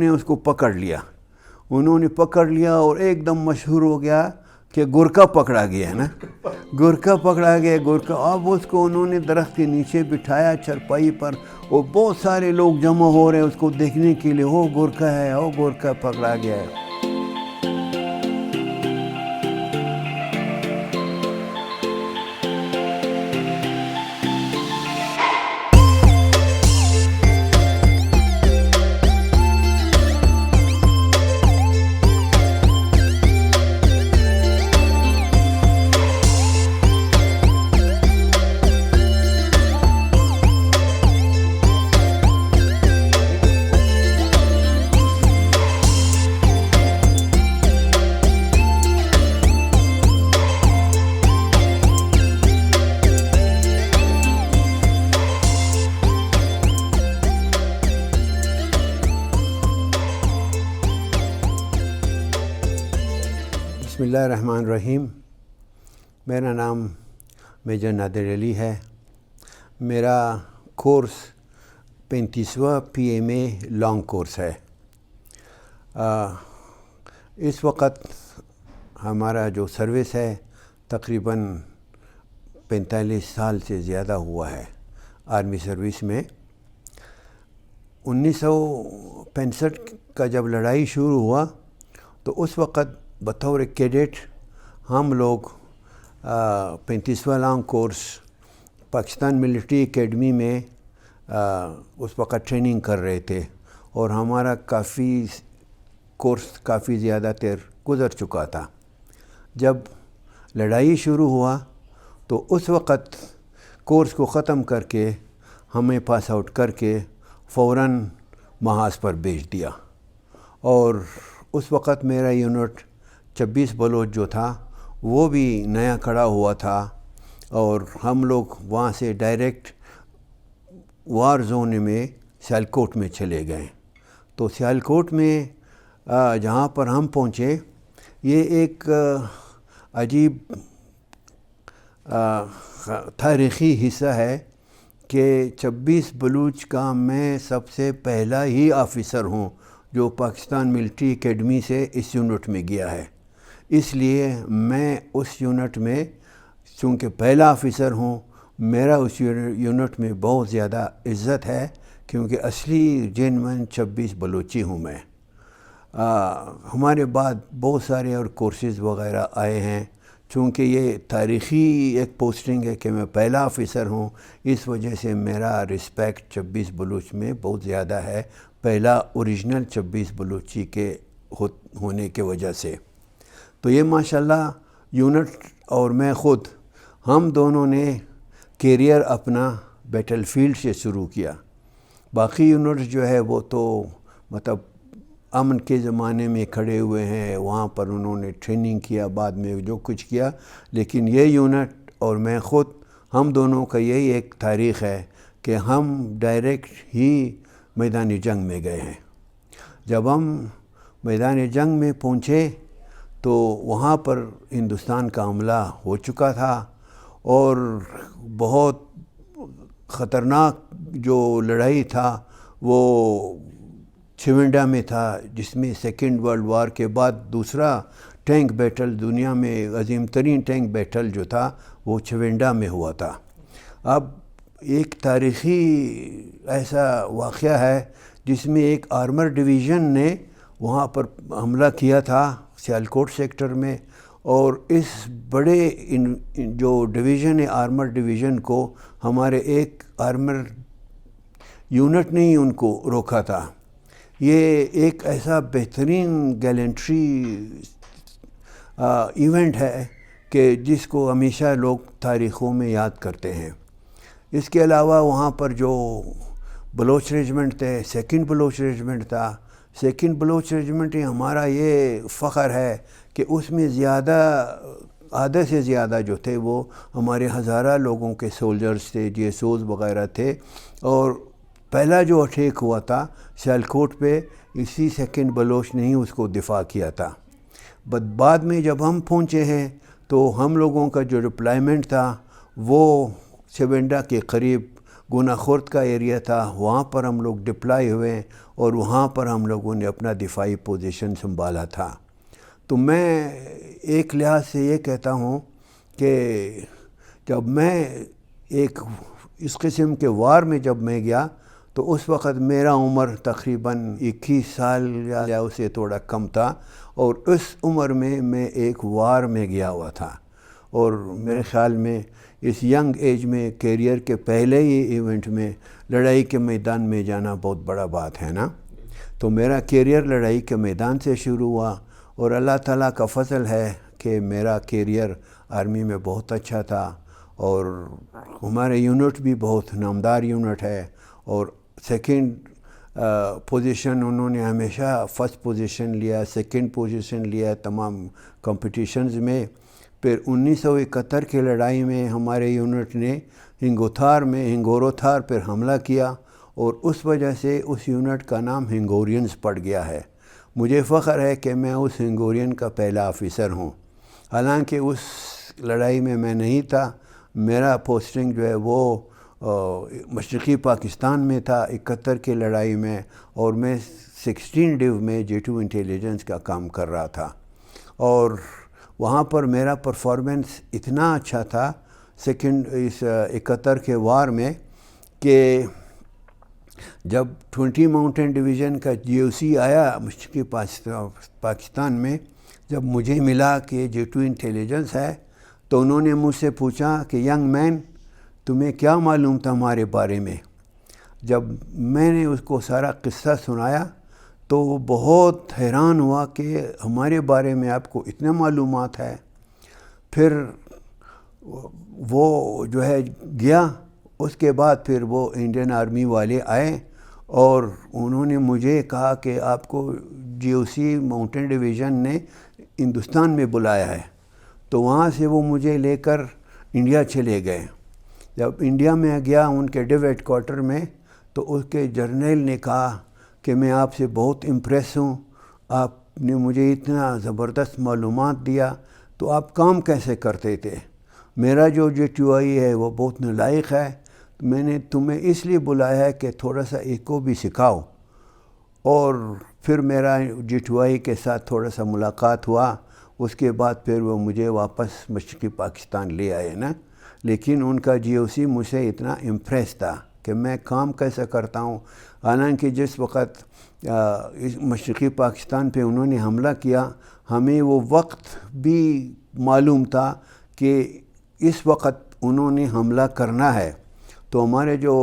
نے اس کو پکڑ لیا، انہوں نے پکڑ لیا اور ایک دم مشہور ہو گیا کہ گورکھا پکڑا گیا ہے نا، گورکھا پکڑا گیا گورکھا۔ اب اس کو انہوں نے درخت کے نیچے بٹھایا چرپائی پر، اور بہت سارے لوگ جمع ہو رہے ہیں اس کو دیکھنے کے لیے، وہ گورکھا ہے، وہ گورکھا پکڑا گیا ہے۔ بسم اللہ الرحمن الرحیم۔ میرا نام میجر نادر علی ہے۔ میرا کورس 35واں PMA لانگ کورس ہے۔ اس وقت ہمارا جو سروس ہے تقریباً 45 سال سے زیادہ ہوا ہے آرمی سروس میں۔ 1965 کا جب لڑائی شروع ہوا تو اس وقت بطور کیڈٹ ہم لوگ 35واں long course Pakistan military academy میں اس وقت ٹریننگ کر رہے تھے، اور ہمارا کافی زیادہ دیر گزر چکا تھا۔ جب لڑائی شروع ہوا تو اس وقت کورس کو ختم کر کے ہمیں پاس آؤٹ کر کے فوراً محاذ پر بھیج دیا، اور اس وقت میرا یونٹ 26 بلوچ جو تھا وہ بھی نیا کھڑا ہوا تھا، اور ہم لوگ وہاں سے ڈائریکٹ وار زون میں سیالکوٹ میں چلے گئے۔ تو سیالکوٹ میں جہاں پر ہم پہنچے، یہ ایک عجیب تاریخی حصہ ہے کہ 26 بلوچ کا میں سب سے پہلا ہی آفیسر ہوں جو پاکستان ملٹری اکیڈمی سے اس یونٹ میں گیا ہے۔ اس لیے میں اس یونٹ میں چونکہ پہلا آفیسر ہوں، میرا اس یونٹ میں بہت زیادہ عزت ہے، کیونکہ اصلی جینوین 26 بلوچی ہوں میں۔ ہمارے بعد بہت سارے اور کورسز وغیرہ آئے ہیں، چونکہ یہ تاریخی ایک پوسٹنگ ہے کہ میں پہلا آفیسر ہوں، اس وجہ سے میرا رسپیکٹ 26 بلوچ میں بہت زیادہ ہے، پہلا اوریجنل 26 بلوچی کے ہونے کے وجہ سے۔ تو یہ ماشاءاللہ یونٹ اور میں خود ہم دونوں نے کیریئر اپنا بیٹل فیلڈ سے شروع کیا۔ باقی یونٹس جو ہے وہ تو مطلب امن کے زمانے میں کھڑے ہوئے ہیں، وہاں پر انہوں نے ٹریننگ کیا، بعد میں جو کچھ کیا، لیکن یہ یونٹ اور میں خود ہم دونوں کا یہی ایک تاریخ ہے کہ ہم ڈائریکٹ ہی میدان جنگ میں گئے ہیں۔ جب ہم میدان جنگ میں پہنچے تو وہاں پر ہندوستان کا حملہ ہو چکا تھا، اور بہت خطرناک جو لڑائی تھا وہ چونڈا میں تھا، جس میں سیکنڈ ورلڈ وار کے بعد دوسرا ٹینک بیٹل، دنیا میں عظیم ترین ٹینک بیٹل جو تھا وہ چونڈا میں ہوا تھا۔ اب ایک تاریخی ایسا واقعہ ہے جس میں ایک آرمر ڈویژن نے وہاں پر حملہ کیا تھا سیالکوٹ سیکٹر میں، اور اس بڑے جو ڈویژن ہے آرمر ڈویژن کو ہمارے ایک آرمر یونٹ نے ہی ان کو روکا تھا۔ یہ ایک ایسا بہترین گیلنٹری ایونٹ ہے کہ جس کو ہمیشہ لوگ تاریخوں میں یاد کرتے ہیں۔ اس کے علاوہ وہاں پر جو بلوچ ریجمنٹ تھے، سیکنڈ بلوچ ریجمنٹ تھا، سیکنڈ بلوچ ریجمنٹ ہمارا یہ فخر ہے کہ اس میں آدھے سے زیادہ جو تھے وہ ہمارے ہزارہ لوگوں کے سولجرز تھے، GSOs وغیرہ تھے، اور پہلا جو اٹیک ہوا تھا سیالکوٹ پہ اسی سیکنڈ بلوچ نے ہی اس کو دفاع کیا تھا۔ بعد میں جب ہم پہنچے ہیں تو ہم لوگوں کا جو ڈپلائمنٹ تھا وہ چونڈا کے قریب گونہ خورد کا ایریا تھا، وہاں پر ہم لوگ ڈپلائی ہوئے اور وہاں پر ہم لوگوں نے اپنا دفاعی پوزیشن سنبھالا تھا۔ تو میں ایک لحاظ سے یہ کہتا ہوں کہ جب میں ایک اس قسم کے وار میں جب میں گیا تو اس وقت میرا عمر تقریباً 21 سال یا اسے تھوڑا کم تھا، اور اس عمر میں ایک وار میں گیا ہوا تھا، اور میرے خیال میں اس ینگ ایج میں کیریئر کے پہلے ہی ایونٹ میں لڑائی کے میدان میں جانا بہت بڑا بات ہے نا۔ تو میرا کیریئر لڑائی کے میدان سے شروع ہوا، اور اللہ تعالیٰ کا فضل ہے کہ میرا کیریئر آرمی میں بہت اچھا تھا، اور ہمارے یونٹ بھی بہت نامدار یونٹ ہے، اور سیکنڈ پوزیشن انہوں نے ہمیشہ فرسٹ پوزیشن لیا، سیکنڈ پوزیشن لیا تمام کمپٹیشنز میں۔ پھر 1971 کی لڑائی میں ہمارے یونٹ نے ہنگوروتھار پر حملہ کیا، اور اس وجہ سے اس یونٹ کا نام ہنگورینز پڑ گیا ہے۔ مجھے فخر ہے کہ میں اس ہنگورین کا پہلا آفیسر ہوں، حالانکہ اس لڑائی میں نہیں تھا۔ میرا پوسٹنگ جو ہے وہ مشرقی پاکستان میں تھا 71 کی لڑائی میں، اور میں 16 ڈیو میں J2 انٹیلیجنس کا کام کر رہا تھا، اور وہاں پر میرا پرفارمنس اتنا اچھا تھا سیکنڈ اس 71 کے وار میں کہ جب 20 ماؤنٹین ڈویژن کا GOC آیا مشرقی پاکستان میں، جب مجھے ملا کہ J2 انٹیلیجنس ہے، تو انہوں نے مجھ سے پوچھا کہ ینگ مین تمہیں کیا معلوم تھا ہمارے بارے میں؟ جب میں نے اس کو سارا قصہ سنایا تو وہ بہت حیران ہوا کہ ہمارے بارے میں آپ کو اتنے معلومات ہے۔ پھر وہ جو ہے گیا، اس کے بعد پھر وہ انڈین آرمی والے آئے اور انہوں نے مجھے کہا کہ آپ کو GOC ماؤنٹین ڈویژن نے ہندوستان میں بلایا ہے، تو وہاں سے وہ مجھے لے کر انڈیا چلے گئے۔ جب انڈیا میں گیا ان کے ڈیو ہیڈ کوارٹر میں، تو اس کے جرنیل نے کہا کہ میں آپ سے بہت امپریس ہوں، آپ نے مجھے اتنا زبردست معلومات دیا، تو آپ کام کیسے کرتے تھے؟ میرا جو J2I ہے وہ بہت نالائق ہے، میں نے تمہیں اس لیے بلایا ہے کہ تھوڑا سا ایک کو بھی سکھاؤ۔ اور پھر میرا J2I کے ساتھ تھوڑا سا ملاقات ہوا، اس کے بعد پھر وہ مجھے واپس مشرقی پاکستان لے آئے نا۔ لیکن ان کا GOC مجھ سے اتنا امپریس تھا کہ میں کام کیسے کرتا ہوں، حالانکہ جس وقت مشرقی پاکستان پہ انہوں نے حملہ کیا، ہمیں وہ وقت بھی معلوم تھا کہ اس وقت انہوں نے حملہ کرنا ہے، تو ہمارے جو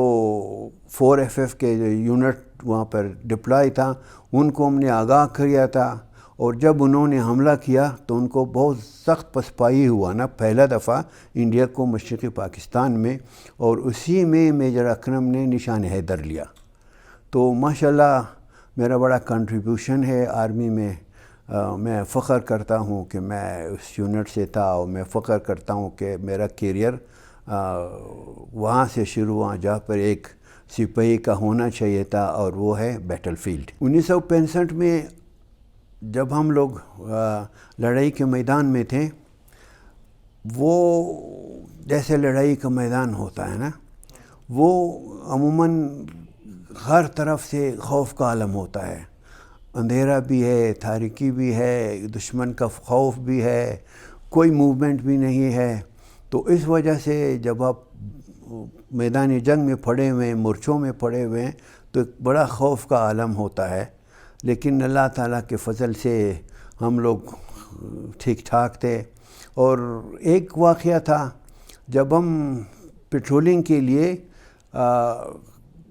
4FF کے جو یونٹ وہاں پر ڈپلائی تھا ان کو ہم نے آگاہ کیا تھا، اور جب انہوں نے حملہ کیا تو ان کو بہت سخت پسپائی ہوا نا، پہلا دفعہ انڈیا کو مشرقی پاکستان میں، اور اسی میں میجر اکرم نے نشان حیدر لیا۔ تو ماشاءاللہ میرا بڑا کنٹریبیوشن ہے آرمی میں، میں فخر کرتا ہوں کہ میں اس یونٹ سے تھا، اور میں فخر کرتا ہوں کہ میرا کیریئر وہاں سے شروع ہوا جہاں پر ایک سپاہی کا ہونا چاہیے تھا، اور وہ ہے بیٹل فیلڈ۔ 1965 میں جب ہم لوگ لڑائی کے میدان میں تھے، وہ جیسے لڑائی کا میدان ہوتا ہے نا، وہ عموماً ہر طرف سے خوف کا عالم ہوتا ہے، اندھیرا بھی ہے، تاریکی بھی ہے، دشمن کا خوف بھی ہے، کوئی موومنٹ بھی نہیں ہے۔ تو اس وجہ سے جب آپ میدان جنگ میں پڑے ہوئے ہیں، مورچوں میں پڑے ہوئے ہیں، تو ایک بڑا خوف کا عالم ہوتا ہے، لیکن اللہ تعالیٰ کے فضل سے ہم لوگ ٹھیک ٹھاک تھے۔ اور ایک واقعہ تھا، جب ہم پیٹرولنگ کے لیے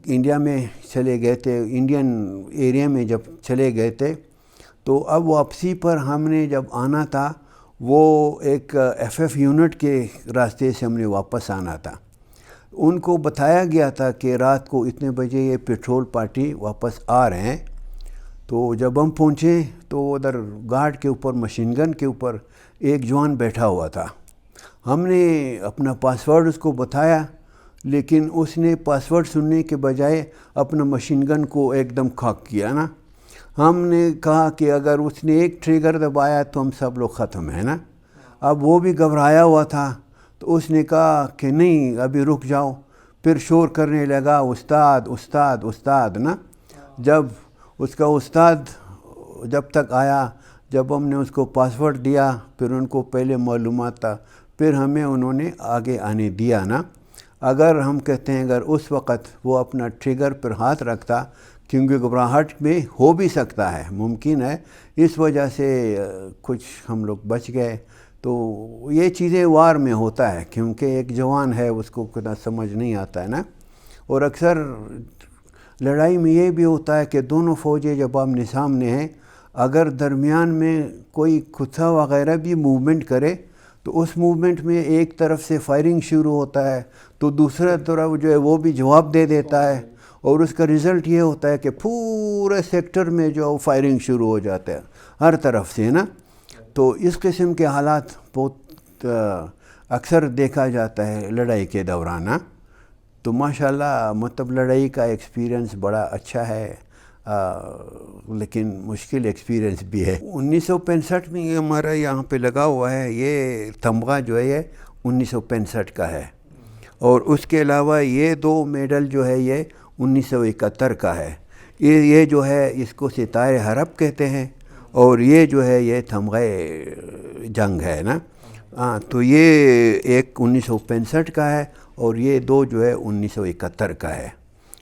انڈیا میں چلے گئے تھے، انڈین ایریا میں جب چلے گئے تھے، تو اب واپسی پر ہم نے جب آنا تھا، وہ ایک FF یونٹ کے راستے سے ہم نے واپس آنا تھا۔ ان کو بتایا گیا تھا کہ رات کو اتنے بجے یہ پیٹرول پارٹی واپس آ رہے ہیں۔ تو جب ہم پہنچے تو ادھر گارڈ کے اوپر، مشین گن کے اوپر ایک جوان بیٹھا ہوا تھا۔ ہم نے اپنا پاسورڈ اس کو بتایا، لیکن اس نے پاسورڈ سننے کے بجائے اپنا مشین گن کو ایک دم کھاک کیا نا۔ ہم نے کہا کہ اگر اس نے ایک ٹریگر دبایا تو ہم سب لوگ ختم ہیں نا۔ اب وہ بھی گھبرایا ہوا تھا، تو اس نے کہا کہ نہیں ابھی رک جاؤ۔ پھر شور کرنے لگا استاد استاد استاد نا. جب اس کا استاد جب تک آیا، جب ہم نے اس کو پاسورڈ دیا، پھر ان کو پہلے معلومات تھا، پھر ہمیں انہوں نے آگے آنے دیا نا. اگر ہم کہتے ہیں اگر اس وقت وہ اپنا ٹریگر پر ہاتھ رکھتا، کیونکہ گھبراہٹ میں ہو بھی سکتا ہے، ممکن ہے، اس وجہ سے کچھ ہم لوگ بچ گئے. تو یہ چیزیں وار میں ہوتا ہے، کیونکہ ایک جوان ہے اس کو کتنا سمجھ نہیں آتا ہے نا. اور اکثر لڑائی میں یہ بھی ہوتا ہے کہ دونوں فوجیں جب آمنے سامنے ہیں، اگر درمیان میں کوئی کتا وغیرہ بھی موومنٹ کرے تو اس موومنٹ میں ایک طرف سے فائرنگ شروع ہوتا ہے تو دوسرا طرف جو ہے وہ بھی جواب دے دیتا ہے، اور اس کا رزلٹ یہ ہوتا ہے کہ پورے سیکٹر میں جو فائرنگ شروع ہو جاتا ہے ہر طرف سے نا. تو اس قسم کے حالات بہت اکثر دیکھا جاتا ہے لڑائی کے دوران. تو ماشاءاللہ مطلب لڑائی کا ایکسپیرینس بڑا اچھا ہے، لیکن مشکل ایکسپیرینس بھی ہے. 1965 میں یہ ہمارا یہاں پہ لگا ہوا ہے، یہ تمغہ جو ہے یہ 1965 کا ہے، اور اس کے علاوہ یہ 2 میڈل جو ہے یہ 1971 کا ہے. یہ جو ہے اس کو ستارے حرب کہتے ہیں، اور یہ جو ہے یہ تمغہ جنگ ہے نا. تو یہ ایک 1965 کا ہے اور یہ 2 جو ہے 1971 کا ہے.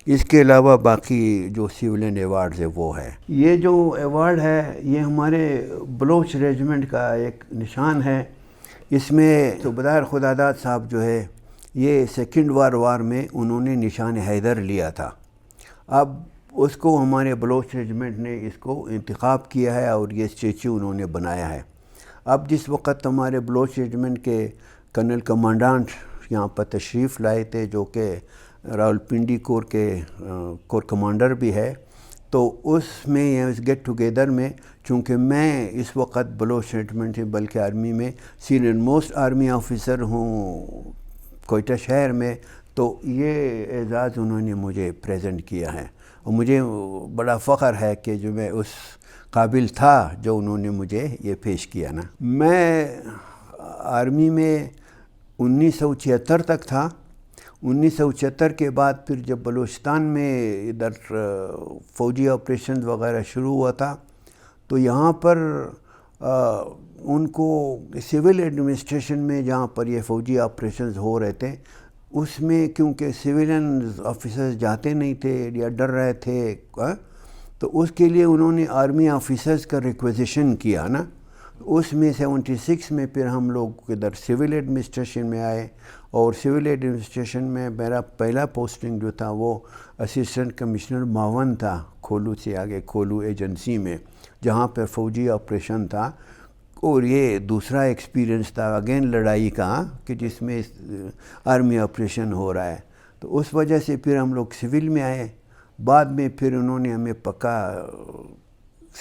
اس کے علاوہ باقی جو سیولین ایوارڈز ہے وہ ہے. یہ جو ایوارڈ ہے یہ ہمارے بلوچ ریجمنٹ کا ایک نشان ہے. اس میں صوبیدار خداداد صاحب جو ہے یہ سیکنڈ وار میں انہوں نے نشان حیدر لیا تھا. اب اس کو ہمارے بلوچ ریجمنٹ نے اس کو انتخاب کیا ہے اور یہ اسٹیچو انہوں نے بنایا ہے. اب جس وقت ہمارے بلوچ ریجمنٹ کے کرنل کمانڈانٹ یہاں پر تشریف لائے تھے، جو کہ راولپنڈی کور کے کور کمانڈر بھی ہے، تو اس میں اس گیٹ ٹوگیدر میں چونکہ میں اس وقت بلوچ ریجمنٹ سے بلکہ آرمی میں سینئر موسٹ آرمی آفیسر ہوں کوئٹہ شہر میں، تو یہ اعزاز انہوں نے مجھے پریزنٹ کیا ہے، اور مجھے بڑا فخر ہے کہ جو میں اس قابل تھا جو انہوں نے مجھے یہ پیش کیا نا. میں آرمی میں 1976 تک تھا. 1976 کے بعد پھر جب بلوچستان میں ادھر فوجی آپریشنز وغیرہ شروع ہوا تھا تو یہاں پر ان کو سول ایڈمنسٹریشن میں جہاں پر یہ فوجی آپریشنز ہو رہے تھے اس میں کیونکہ سویلین آفیسرز جاتے نہیں تھے یا ڈر رہے تھے، تو اس کے لیے انہوں نے آرمی آفیسرز کا ریکویزیشن کیا نا. اس میں 76 میں پھر ہم لوگ ادھر سول ایڈمنسٹریشن میں آئے، اور سول ایڈمنسٹریشن میں میرا پہلا پوسٹنگ جو تھا وہ اسسٹنٹ کمشنر معاون تھا، کھولو سے آگے کھولو ایجنسی میں، جہاں پر فوجی آپریشن تھا. اور یہ دوسرا ایکسپیرینس تھا اگین لڑائی کا، کہ جس میں آرمی آپریشن ہو رہا ہے. تو اس وجہ سے پھر ہم لوگ سول میں آئے. بعد میں پھر انہوں نے ہمیں پکا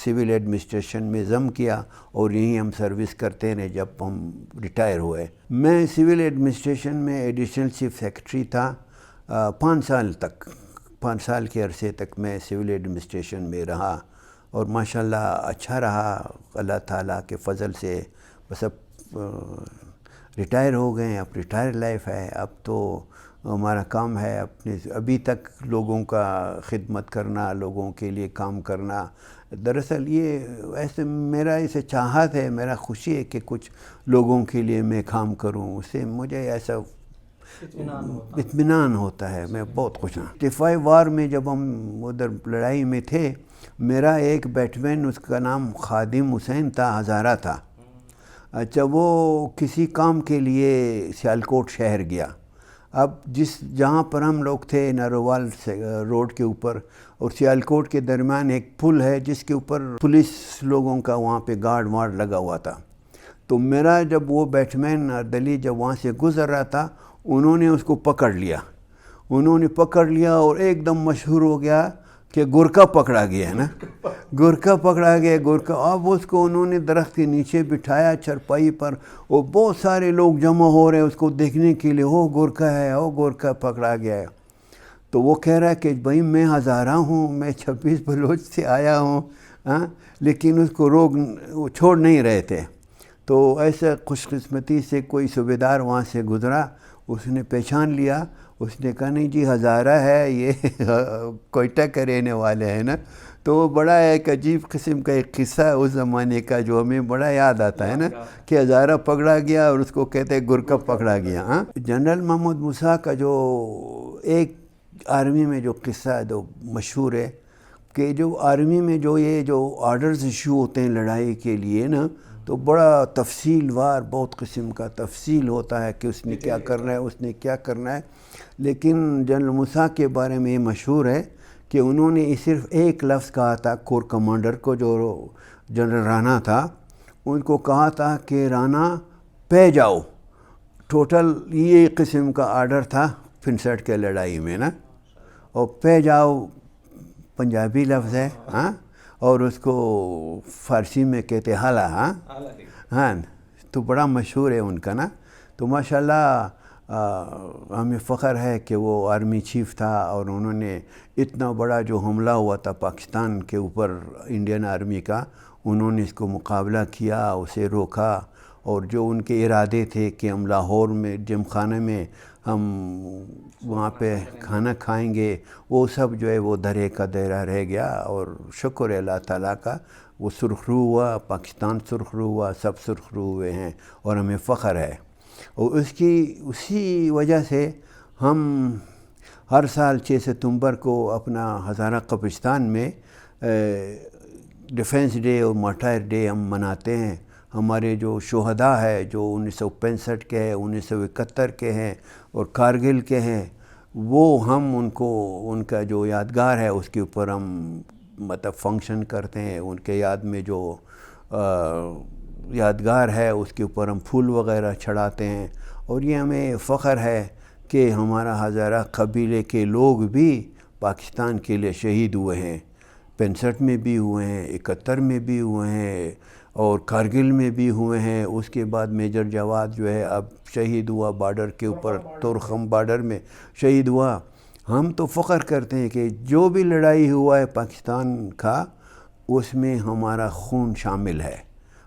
سول ایڈمنسٹریشن میں ضم کیا اور یہیں ہم سروس کرتے رہے جب ہم ریٹائر ہوئے. میں سول ایڈمنسٹریشن میں ایڈیشنل چیف سیکرٹری تھا 5 سال تک. 5 سال کے عرصے تک میں سول ایڈمنسٹریشن میں رہا، اور ماشاءاللہ اچھا رہا اللہ تعالیٰ کے فضل سے. بس اب ریٹائر ہو گئے، اب ریٹائر لائف ہے. اب تو ہمارا کام ہے اپنے ابھی تک لوگوں کا خدمت کرنا، لوگوں کے لیے کام کرنا. دراصل یہ ایسے میرا اسے چاہت ہے، میرا خوشی ہے کہ کچھ لوگوں کے لیے میں کام کروں. اس سے مجھے ایسا اطمینان ہوتا ہے، میں بہت خوش ہوں. دفاعی وار میں جب ہم ادھر لڑائی میں تھے، میرا ایک بیٹمین اس کا نام خادم حسین تھا، ہزارہ تھا. اچھا، وہ کسی کام کے لیے سیالکوٹ شہر گیا. اب جہاں پر ہم لوگ تھے نارووال روڈ کے اوپر اور سیالکوٹ کے درمیان ایک پل ہے جس کے اوپر پولیس لوگوں کا وہاں پہ گارڈ وارڈ لگا ہوا تھا. تو میرا جب وہ بیٹمین اردلی جب وہاں سے گزر رہا تھا، انہوں نے اس کو پکڑ لیا اور ایک دم مشہور ہو گیا کہ گورکھا پکڑا گیا ہے نا. گورکھا پکڑا گیا. اب اس کو انہوں نے درخت کے نیچے بٹھایا چرپائی پر، اور بہت سارے لوگ جمع ہو رہے ہیں اس کو دیکھنے کے لیے، گورکھا ہے، گورکھا پکڑا گیا ہے. تو وہ کہہ رہا ہے کہ بھائی میں ہزارہ ہوں، میں 26 بلوچ سے آیا ہوں، لیکن اس کو وہ چھوڑ نہیں رہے تھے. تو ایسا خوش قسمتی سے کوئی صوبیدار وہاں سے گزرا، اس نے پہچان لیا اس نے کہا نہیں جی ہزارہ ہے، یہ کوئٹہ کے رہنے والے ہیں نا. تو وہ بڑا ایک عجیب قسم کا ایک قصہ ہے اس زمانے کا جو ہمیں بڑا یاد آتا ہے نا کہ ہزارہ پکڑا گیا اور اس کو کہتے ہیں گرکا پکڑا گیا. ہاں جنرل محمود موسیٰ کا جو ایک آرمی میں جو قصہ ہے جو مشہور ہے کہ جو آرمی میں جو آرڈرز ایشو ہوتے ہیں لڑائی کے لیے نا، تو بڑا تفصیل وار بہت قسم کا تفصیل ہوتا ہے کہ اس نے کیا کرنا ہے، اس نے کیا کرنا ہے. لیکن جنرل موسیٰ کے بارے میں یہ مشہور ہے کہ انہوں نے صرف ایک لفظ کہا تھا کور کمانڈر کو، جو جنرل رانا تھا، ان کو کہا تھا کہ رانا پہ جاؤ. ٹوٹل یہ قسم کا آرڈر تھا 65 کے لڑائی میں نا، اور پہ جاؤ پنجابی لفظ ہے ہاں، اور اس کو فارسی میں کہتے حالا. ہاں تو بڑا مشہور ہے ان کا نا. تو ماشاءاللہ ہمیں فخر ہے کہ وہ آرمی چیف تھا اور انہوں نے اتنا بڑا جو حملہ ہوا تھا پاکستان کے اوپر انڈین آرمی کا، انہوں نے اس کو مقابلہ کیا، اسے روکا. اور جو ان کے ارادے تھے کہ ہم لاہور میں جم خانے میں ہم وہاں پہ کھانا کھائیں گے، وہ سب جو ہے وہ درے کا دیرہ رہ گیا. اور شکر ہے اللہ تعالیٰ کا، وہ سرخرو ہوا، پاکستان سرخرو ہوا، سب سرخرو ہوئے ہیں اور ہمیں فخر ہے. اور اسی وجہ سے ہم ہر سال 6 ستمبر کو اپنا ہزارہ قبرستان میں ڈیفنس ڈے اور مارٹائر ڈے ہم مناتے ہیں. ہمارے جو شہداء ہے جو 1965 کے ہیں، 1971 کے ہیں اور کارگل کے ہیں، وہ ہم ان کا جو یادگار ہے اس کے اوپر ہم مطلب فنکشن کرتے ہیں. ان کے یاد میں جو یادگار ہے اس کے اوپر ہم پھول وغیرہ چڑھاتے ہیں. اور یہ ہمیں فخر ہے کہ ہمارا ہزارہ قبیلے کے لوگ بھی پاکستان کے لیے شہید ہوئے ہیں. 65 میں بھی ہوئے ہیں، 71 میں بھی ہوئے ہیں اور کارگل میں بھی ہوئے ہیں. اس کے بعد میجر جواد جو ہے اب شہید ہوا بارڈر کے اوپر، تورخم بارڈر میں شہید ہوا. ہم تو فخر کرتے ہیں کہ جو بھی لڑائی ہوا ہے پاکستان کا، اس میں ہمارا خون شامل ہے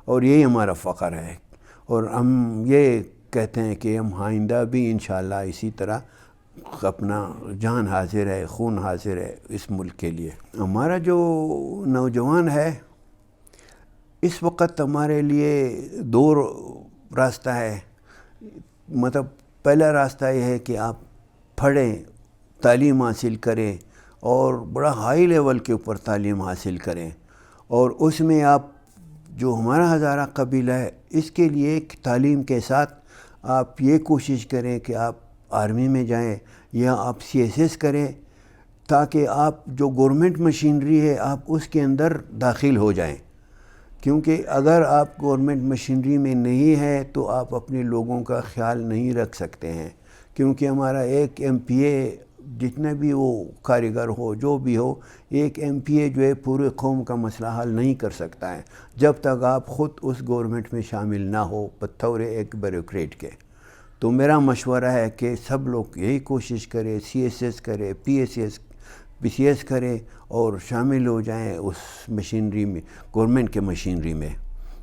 اور یہی ہمارا فخر ہے. اور ہم یہ کہتے ہیں کہ ہم آئندہ بھی انشاءاللہ اسی طرح اپنا جان حاضر ہے، خون حاضر ہے اس ملک کے لیے. ہمارا جو نوجوان ہے اس وقت ہمارے لیے 2 راستہ ہے. مطلب پہلا راستہ یہ ہے کہ آپ پڑھیں، تعلیم حاصل کریں اور بڑا ہائی لیول کے اوپر تعلیم حاصل کریں. اور اس میں آپ جو ہمارا ہزارہ قبیلہ ہے اس کے لیے تعلیم کے ساتھ آپ یہ کوشش کریں کہ آپ آرمی میں جائیں یا آپ CSS کریں، تاکہ آپ جو گورنمنٹ مشینری ہے آپ اس کے اندر داخل ہو جائیں. کیونکہ اگر آپ گورنمنٹ مشینری میں نہیں ہے تو آپ اپنے لوگوں کا خیال نہیں رکھ سکتے ہیں. کیونکہ ہمارا ایک MPA جتنا بھی وہ کاریگر ہو جو بھی ہو، ایک MPA جو ہے پورے قوم کا مسئلہ حل نہیں کر سکتا ہے جب تک آپ خود اس گورنمنٹ میں شامل نہ ہو بطور ایک بیوروکریٹ کے. تو میرا مشورہ ہے کہ سب لوگ یہی کوشش کریں، CSS کریں، PCS کریں اور شامل ہو جائیں اس مشینری میں، گورنمنٹ کے مشینری میں.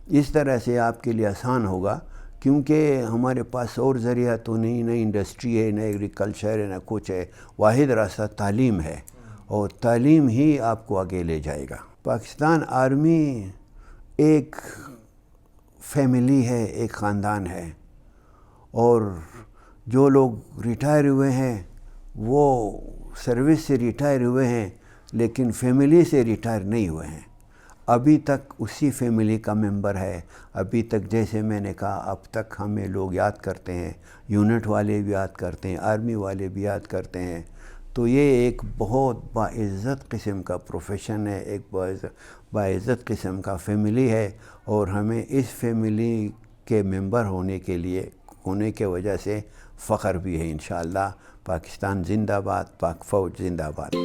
اس طرح سے آپ کے لیے آسان ہوگا، کیونکہ ہمارے پاس اور ذریعہ تو نہیں، نہ انڈسٹری ہے، نہ ایگریکلچر ہے، نہ کچھ ہے. واحد راستہ تعلیم ہے اور تعلیم ہی آپ کو آگے لے جائے گا. پاکستان آرمی ایک فیملی ہے، ایک خاندان ہے. اور جو لوگ ریٹائر ہوئے ہیں وہ سروس سے ریٹائر ہوئے ہیں لیکن فیملی سے ریٹائر نہیں ہوئے ہیں. ابھی تک اسی فیملی کا ممبر ہے. ابھی تک جیسے میں نے کہا اب تک ہمیں لوگ یاد کرتے ہیں، یونٹ والے بھی یاد کرتے ہیں، آرمی والے بھی یاد کرتے ہیں. تو یہ ایک بہت باعزت قسم کا پروفیشن ہے، ایک باعزت قسم کا فیملی ہے. اور ہمیں اس فیملی کے ممبر ہونے کے وجہ سے فخر بھی ہے. انشاءاللہ پاکستان زندہ باد، پاک فوج زندہ باد.